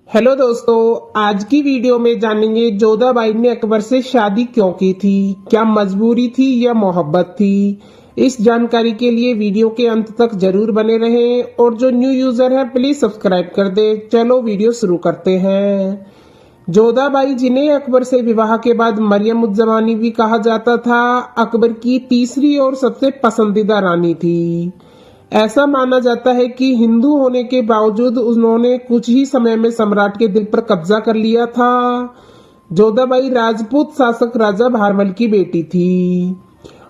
Hello दोस्तों, आज की वीडियो में जानेंगे जोधाबाई ने अकबर से शादी क्यों की थी। क्या मजबूरी थी या मोहब्बत थी। इस जानकारी के लिए वीडियो के अंत तक जरूर बने रहें और जो न्यू यूजर है प्लीज सब्सक्राइब कर दे। चलो वीडियो शुरू करते हैं। जोधाबाई, जिन्हें अकबर से विवाह के बाद मरियम उज जमानी भी कहा जाता था, अकबर की तीसरी और सबसे पसंदीदा रानी थी। ऐसा माना जाता है कि हिंदू होने के बावजूद उन्होंने कुछ ही समय में सम्राट के दिल पर कब्जा कर लिया था। जोधाबाई राजपूत शासक राजा भारमल की बेटी थी।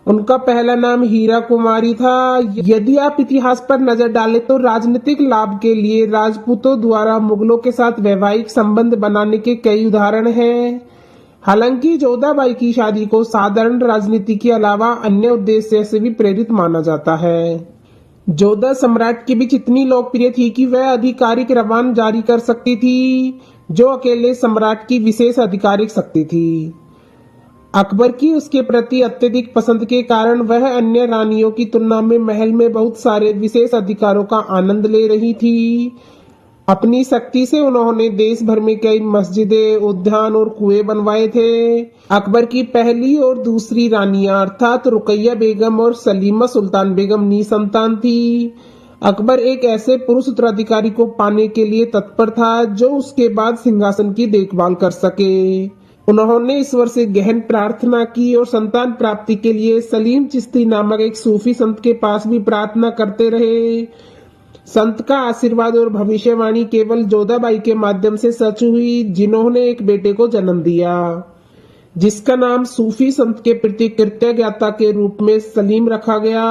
उनका पहला नाम हीरा कुमारी था। यदि आप इतिहास पर नजर डालें तो राजनीतिक लाभ के लिए राजपूतों द्वारा मुगलों के साथ वैवाहिक संबंध बनाने के कई उदाहरण हैं। हालांकि जोधाबाई की शादी को साधारण राजनीति के अलावा अन्य उद्देश्य से भी प्रेरित माना जाता है। जोधा सम्राट के बीच इतनी लोकप्रिय थी कि वह आधिकारिक रवान जारी कर सकती थी, जो अकेले सम्राट की विशेष आधिकारिक शक्ति थी। अकबर की उसके प्रति अत्यधिक पसंद के कारण वह अन्य रानियों की तुलना में महल में बहुत सारे विशेष अधिकारों का आनंद ले रही थी। अपनी शक्ति से उन्होंने देश भर में कई मस्जिदें, उद्यान और कुएं बनवाए थे। अकबर की पहली और दूसरी रानियां अर्थात रुकैया बेगम और सलीमा सुल्तान बेगम निसंतान थी। अकबर एक ऐसे पुरुष उत्तराधिकारी को पाने के लिए तत्पर था जो उसके बाद सिंहासन की देखभाल कर सके। उन्होंने ईश्वर से गहन प्रार्थना की और संतान प्राप्ति के लिए सलीम चिश्ती नामक एक सूफी संत के पास भी प्रार्थना करते रहे। संत का आशीर्वाद और भविष्यवाणी केवल जोधाबाई के माध्यम से सच हुई, जिन्होंने एक बेटे को जन्म दिया जिसका नाम सूफी संत के प्रति कृतज्ञता के रूप में सलीम रखा गया।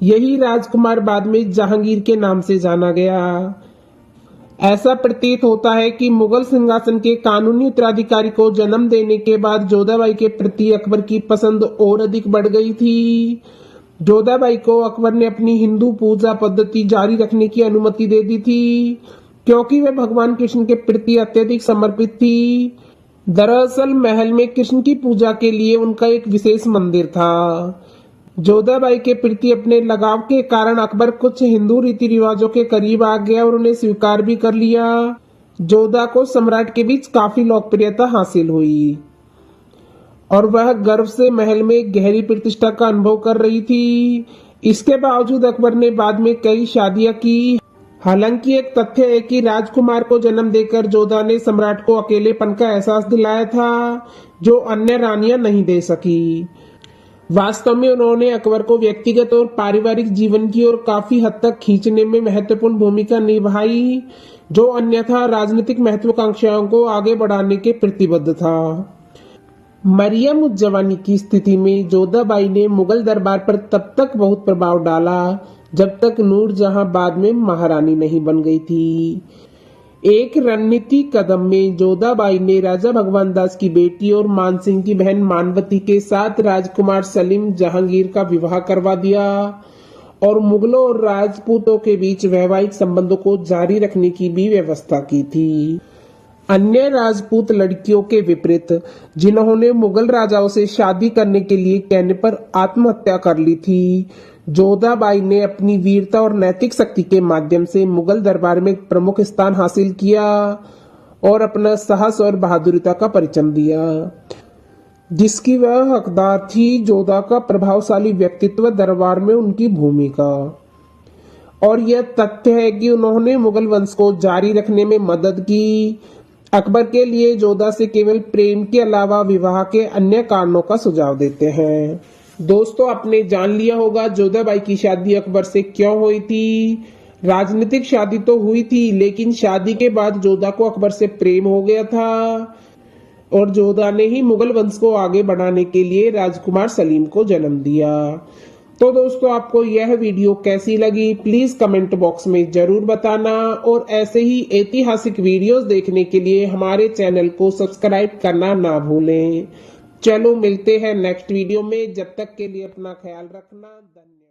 यही राजकुमार बाद में जहांगीर के नाम से जाना गया। ऐसा प्रतीत होता है कि मुगल सिंहासन के कानूनी उत्तराधिकारी को जन्म देने के बाद जोधाबाई के प्रति अकबर की पसंद और अधिक बढ़ गई थी। जोधाबाई को अकबर ने अपनी हिंदू पूजा पद्धति जारी रखने की अनुमति दे दी थी, क्योंकि वह भगवान कृष्ण के प्रति अत्यधिक समर्पित थी। दरअसल महल में कृष्ण की पूजा के लिए उनका एक विशेष मंदिर था। जोधाबाई के प्रति अपने लगाव के कारण अकबर कुछ हिंदू रीति रिवाजों के करीब आ गया और उन्हें स्वीकार भी कर लिया। जोधा को सम्राट के बीच काफी लोकप्रियता हासिल हुई और वह गर्व से महल में गहरी प्रतिष्ठा का अनुभव कर रही थी। इसके बावजूद अकबर ने बाद में कई शादियां की। हालांकि एक तथ्य है कि राजकुमार को जन्म देकर जोधा ने सम्राट को अकेलेपन का एहसास दिलाया था, जो अन्य रानियां नहीं दे सकी। वास्तव में उन्होंने अकबर को व्यक्तिगत और पारिवारिक जीवन की ओर काफी हद तक खींचने में महत्वपूर्ण भूमिका निभाई, जो अन्यथा राजनीतिक महत्वाकांक्षाओं को आगे बढ़ाने के प्रतिबद्ध था। मरियम उज जमानी की स्थिति में जोधाबाई ने मुगल दरबार पर तब तक बहुत प्रभाव डाला जब तक नूरजहां बाद में महारानी नहीं बन गई थी। एक रणनीतिक कदम में जोधाबाई ने राजा भगवान दास की बेटी और मानसिंह की बहन मानवती के साथ राजकुमार सलीम जहांगीर का विवाह करवा दिया और मुगलों और राजपूतों के बीच वैवाहिक संबंधों को जारी रखने की भी व्यवस्था की थी। अन्य राजपूत लड़कियों के विपरीत, जिन्होंने मुगल राजाओं से शादी करने के लिए कहने पर आत्महत्या कर ली थी, जोधाबाई ने अपनी वीरता और नैतिक शक्ति के माध्यम से मुगल दरबार में प्रमुख स्थान हासिल किया और अपना साहस और बहादुरिता का परिचय दिया, जिसकी वह हकदार थी। जोधा का प्रभावशाली व्यक्तित्व, दरबार में उनकी भूमिका और यह तथ्य है कि उन्होंने मुगल वंश को जारी रखने में मदद की। अकबर के लिए जोधा से केवल प्रेम के अलावा विवाह के अन्य कारणों का सुझाव देते हैं। दोस्तों, आपने जान लिया होगा जोधाबाई की शादी अकबर से क्यों हुई थी। राजनीतिक शादी तो हुई थी, लेकिन शादी के बाद जोधा को अकबर से प्रेम हो गया था और जोधा ने ही मुगल वंश को आगे बढ़ाने के लिए राजकुमार सलीम को जन्म दिया। तो दोस्तों, आपको यह वीडियो कैसी लगी प्लीज कमेंट बॉक्स में जरूर बताना और ऐसे ही ऐतिहासिक वीडियोस देखने के लिए हमारे चैनल को सब्सक्राइब करना ना भूलें। चलो मिलते हैं नेक्स्ट वीडियो में, जब तक के लिए अपना ख्याल रखना। धन्यवाद।